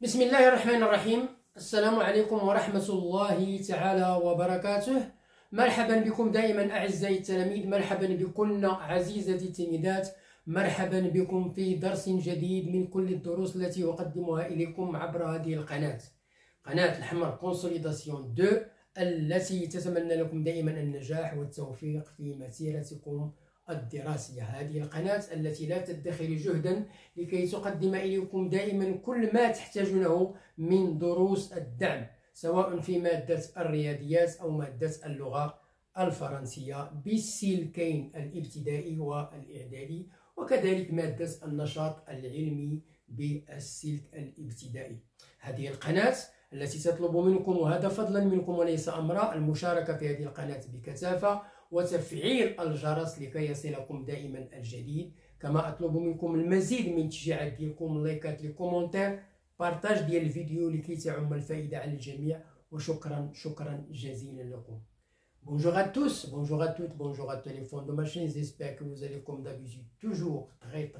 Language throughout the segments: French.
بسم الله الرحمن الرحيم. السلام عليكم ورحمة الله تعالى وبركاته. مرحبا بكم دائما أعزائي التلاميذ، مرحبا بكن عزيزتي التلميذات، مرحبا بكم في درس جديد من كل الدروس التي أقدمها إليكم عبر هذه القناة، قناة الحمر كونسوليداسيون 2، التي تتمنى لكم دائما النجاح والتوفيق في مسيرتكم الدراسية. هذه القناة التي لا تدخر جهدا لكي تقدم إليكم دائما كل ما تحتاجونه من دروس الدعم، سواء في مادة الرياضيات أو مادة اللغة الفرنسية بالسلكين الابتدائي والإعدادي، وكذلك مادة النشاط العلمي بالسلك الابتدائي. هذه القناة التي تطلب منكم، وهذا فضلا منكم وليس أمرا، المشاركة في هذه القناة بكثافة وتفعيل الجرس لكي يصلكم دائما الجديد. كما أطلب منكم المزيد من التشجيعات ديالكم، اللايكات، لي كومونتير، بارتاج ديال الفيديو لكي تعم الفائدة على الجميع. وشكرا جزيلا لكم. Bonjour à tous, bonjour à toutes, bonjour à tous les fonds de ma chaîne. J'espère que vous allez comme d'habitude toujours très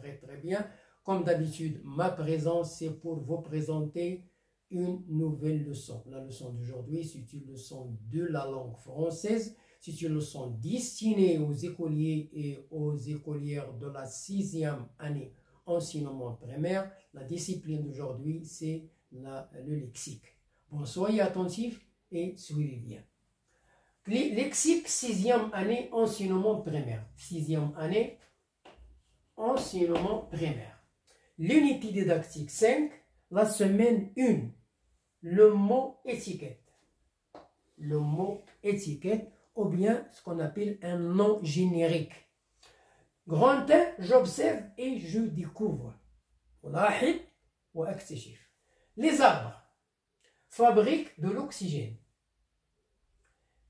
bien. Comme d'habitude, ma présence c'est pour vous présenter une nouvelle leçon. La leçon d'aujourd'hui, c'est une leçon de la langue française. C'est une leçon destinée aux écoliers et aux écolières de la 6e année enseignement primaire. La discipline d'aujourd'hui, c'est le lexique. Bon, soyez attentifs et suivez bien. Lexique 6e année enseignement primaire. 6e année enseignement primaire. L'unité didactique 5, la semaine 1. Le mot étiquette. Le mot étiquette, ou bien ce qu'on appelle un nom générique. Grand 1, j'observe et je découvre. Les arbres fabriquent de l'oxygène.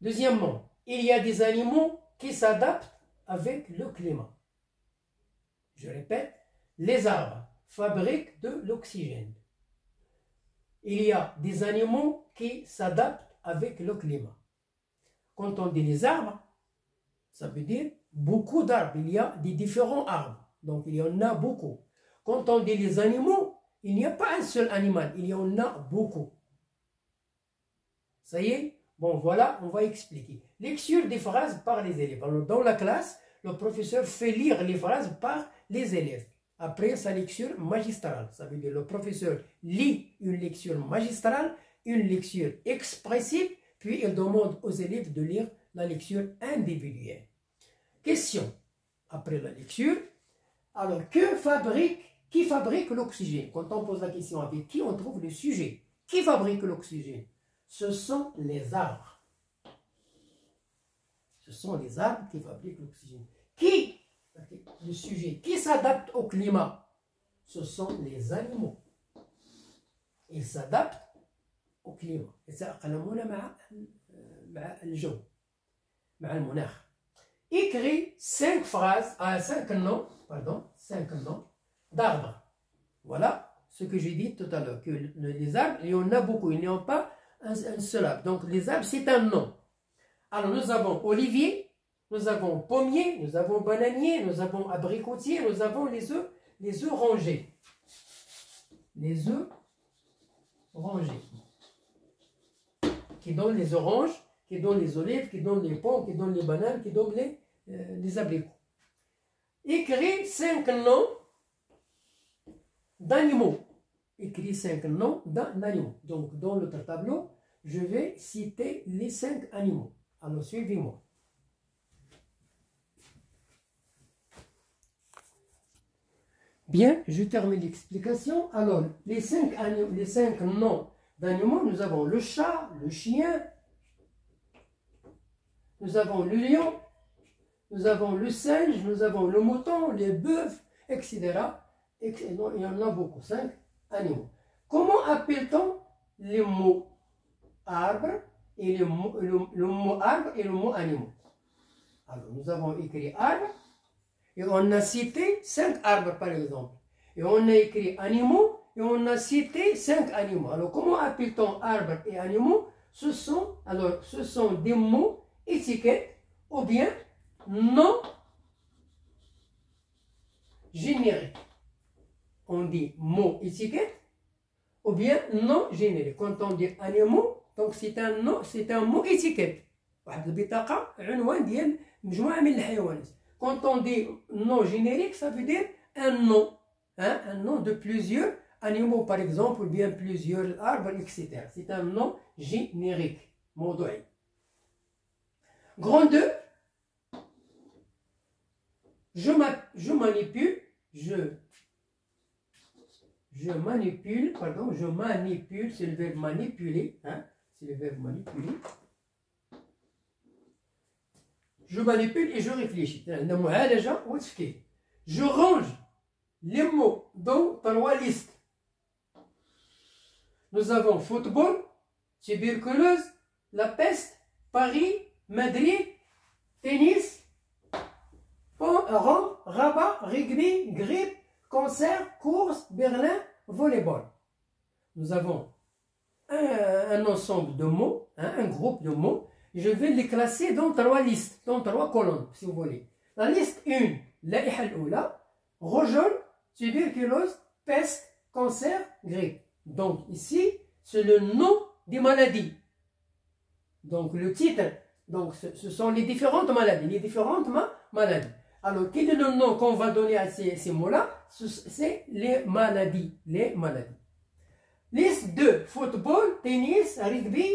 Deuxièmement, il y a des animaux qui s'adaptent avec le climat. Je répète, les arbres fabriquent de l'oxygène. Il y a des animaux qui s'adaptent avec le climat. Quand on dit les arbres, ça veut dire beaucoup d'arbres. Il y a des différents arbres. Donc il y en a beaucoup. Quand on dit les animaux, il n'y a pas un seul animal. Il y en a beaucoup. Ça y est? Bon, voilà, on va expliquer. Lecture des phrases par les élèves. Alors, dans la classe, le professeur fait lire les phrases par les élèves. Après sa lecture magistrale. Ça veut dire le professeur lit une lecture magistrale, une lecture expressive, puis il demande aux élèves de lire la lecture individuelle. Question. Après la lecture, alors qui fabrique l'oxygène? Quand on pose la question avec qui, on trouve le sujet. Qui fabrique l'oxygène? Ce sont les arbres. Ce sont les arbres qui fabriquent l'oxygène. Qui? Le sujet. Qui s'adapte au climat? Ce sont les animaux. Ils s'adaptent au climat. Écris 5 phrases, 5 noms d'arbres. Voilà ce que j'ai dit tout à l'heure, que les arbres, il y en a beaucoup, il n'y en a pas un seul arbre. Donc les arbres, c'est un nom. Alors nous avons olivier, nous avons pommier, nous avons bananier, nous avons abricotier, nous avons les œufs rangés. Les œufs rangés. Qui donnent les oranges, qui donnent les olives, qui donnent les pommes, qui donnent les bananes, qui donnent les abricots. Écris 5 noms d'animaux. Écris 5 noms d'animaux. Donc, dans le tableau, je vais citer les 5 animaux. Alors, suivez-moi. Bien, je termine l'explication. Alors, les 5 noms d'animaux, nous avons le chat, le chien, nous avons le lion, nous avons le singe, nous avons le mouton, les bœufs, etc. Il y en a beaucoup, 5 animaux. Comment appelle-t-on les mots arbre et le mot arbre et le mot animaux? Alors, nous avons écrit arbre et on a cité 5 arbres par exemple. Et on a écrit animaux et on a cité 5 animaux. Alors, comment appelle-t-on arbres et animaux? Ce sont des mots étiquettes ou bien non génériques. On dit mot étiquette ou bien non générique. Quand on dit animaux, donc c'est un mot étiquette. واحد البطاقة عنوان ديال مجموعة من الحيوانات. Quand on dit non générique, ça veut dire un nom, hein, un nom de plusieurs animaux par exemple, ou bien plusieurs arbres, etc. C'est un nom générique. موضوعي. Grand 2, je manipule, c'est le verbe manipuler, hein, c'est le verbe manipuler. Je manipule et je réfléchis. Je range les mots dans 3 listes. Nous avons football, tuberculose, la peste, Paris, Madrid, tennis, Rome, Rabat, rugby, grippe, concert, course, Berlin, volleyball. Nous avons un ensemble de mots, hein, un groupe de mots. Je vais les classer dans 3 listes, dans 3 colonnes, si vous voulez. La liste 1, لائحة الأولى, rougeole, tuberculose, peste, cancer, grippe. Donc ici, c'est le nom des maladies. Donc le titre, donc ce sont les différentes maladies, Alors quel est le nom qu'on va donner à ces mots-là? C'est les maladies, Liste 2, football, tennis, rugby,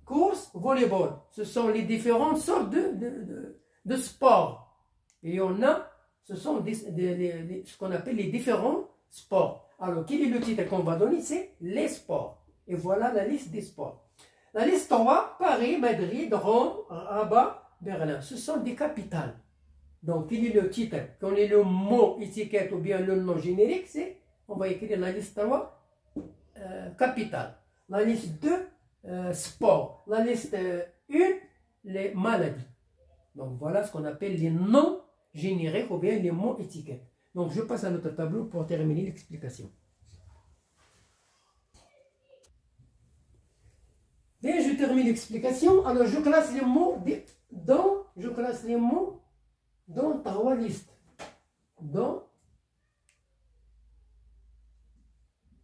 course, volleyball. Ce sont les différentes sortes de sports. Et il y en a, ce sont ce qu'on appelle les différents sports. Alors, quel est le titre qu'on va donner? C'est les sports. Et voilà la liste des sports. La liste 3, Paris, Madrid, Rome, Rabat, Berlin. Ce sont des capitales. Donc, quel est le titre? Quand est le mot étiquette ou bien le nom générique, c'est, on va écrire la liste 3, capitale. La liste 2, sport. La liste 1, les maladies. Donc, voilà ce qu'on appelle les noms génériques ou bien les mots étiquettes. Donc, je passe à notre tableau pour terminer l'explication. Bien, je termine l'explication. Alors, je classe les mots dans 3 listes. Dans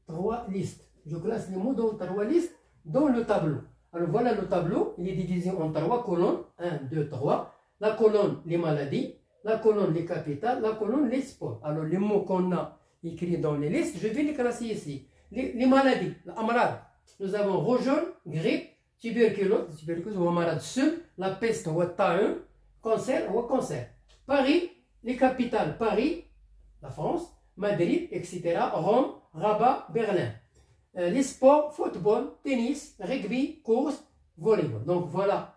3 listes. Je classe les mots dans 3 listes dans le tableau. Alors, voilà le tableau. Il est divisé en 3 colonnes. 1, 2, 3. La colonne, les maladies. La colonne, les capitales. La colonne, les sports. Alors, les mots qu'on a écrits dans les listes, je vais les classer ici. Les maladies, l'amrad. Nous avons rougeole, grippe, tuberculose ou malade seul, la peste ou ta'un, cancer ou cancer. Paris, les capitales, Paris, la France, Madrid, etc. Rome, Rabat, Berlin. Les sports, football, tennis, rugby, course, volleyball. Donc voilà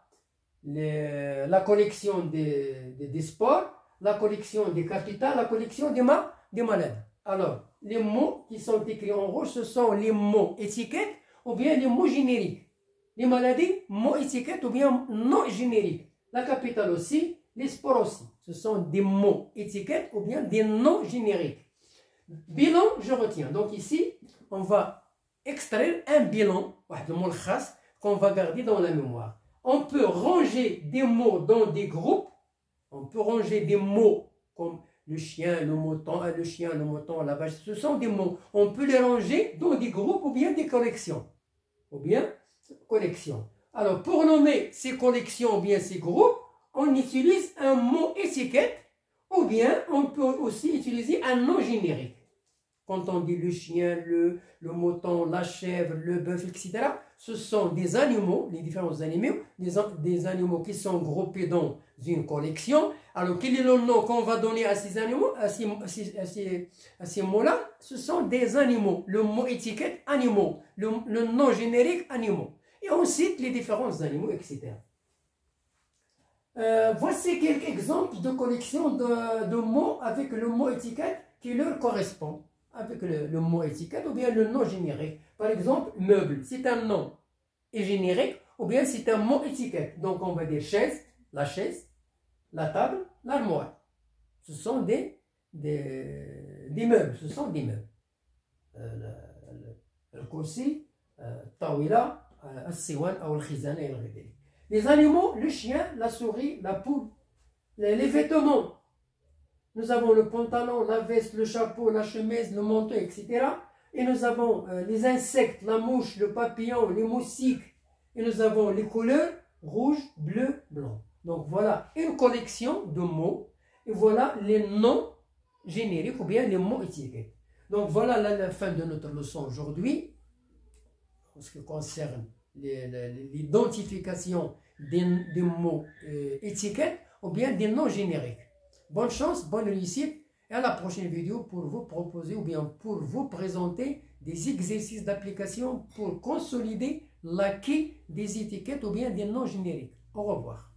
la collection des sports, la collection des capitales, la collection des malades. Alors, les mots qui sont écrits en rouge, ce sont les mots étiquettes ou bien les mots génériques. Les maladies, mots étiquettes ou bien non génériques. La capitale aussi, les sports aussi. Ce sont des mots étiquettes ou bien des noms génériques. Bilan, je retiens. Donc ici, on va extraire un bilan, qu'on va garder dans la mémoire. On peut ranger des mots dans des groupes. On peut ranger des mots comme le chien, le mouton, la vache. Ce sont des mots. On peut les ranger dans des groupes ou bien des collections. Alors, pour nommer ces collections ou bien ces groupes, on utilise un mot étiquette ou bien on peut aussi utiliser un nom générique. Quand on dit le chien, le mouton, la chèvre, le bœuf, etc., ce sont des animaux, les différents animaux, des animaux qui sont groupés dans une collection. Alors, quel est le nom qu'on va donner à ces animaux, à ces mots-là? Ce sont des animaux. Le mot étiquette, animaux. Le nom générique, animaux. Et on cite les différents animaux, etc. Voici quelques exemples de collection de mots avec le mot étiquette qui leur correspond. Avec le mot étiquette ou bien le nom générique. Par exemple, meuble, c'est un nom générique ou bien c'est un mot étiquette. Donc on va dire chaise, la table, l'armoire. Ce sont des meubles. Ce sont des meubles. Le kursi, tawila, السوان أو الخزانة إلى غير ذلك. Les animaux, le chien, la souris, la poule. Les vêtements. Nous avons le pantalon, la veste, le chapeau, la chemise, le manteau, etc. Et nous avons les insectes, la mouche, le papillon, les moustiques. Et nous avons les couleurs rouge, bleu, blanc. Donc voilà une collection de mots. Et voilà les noms génériques ou bien les mots étiquettes. Donc voilà la fin de notre leçon aujourd'hui. En ce qui concerne l'identification des mots étiquettes ou bien des noms génériques. Bonne chance, bonne réussite et à la prochaine vidéo pour vous proposer ou bien pour vous présenter des exercices d'application pour consolider l'acquis des étiquettes ou bien des noms génériques. Au revoir.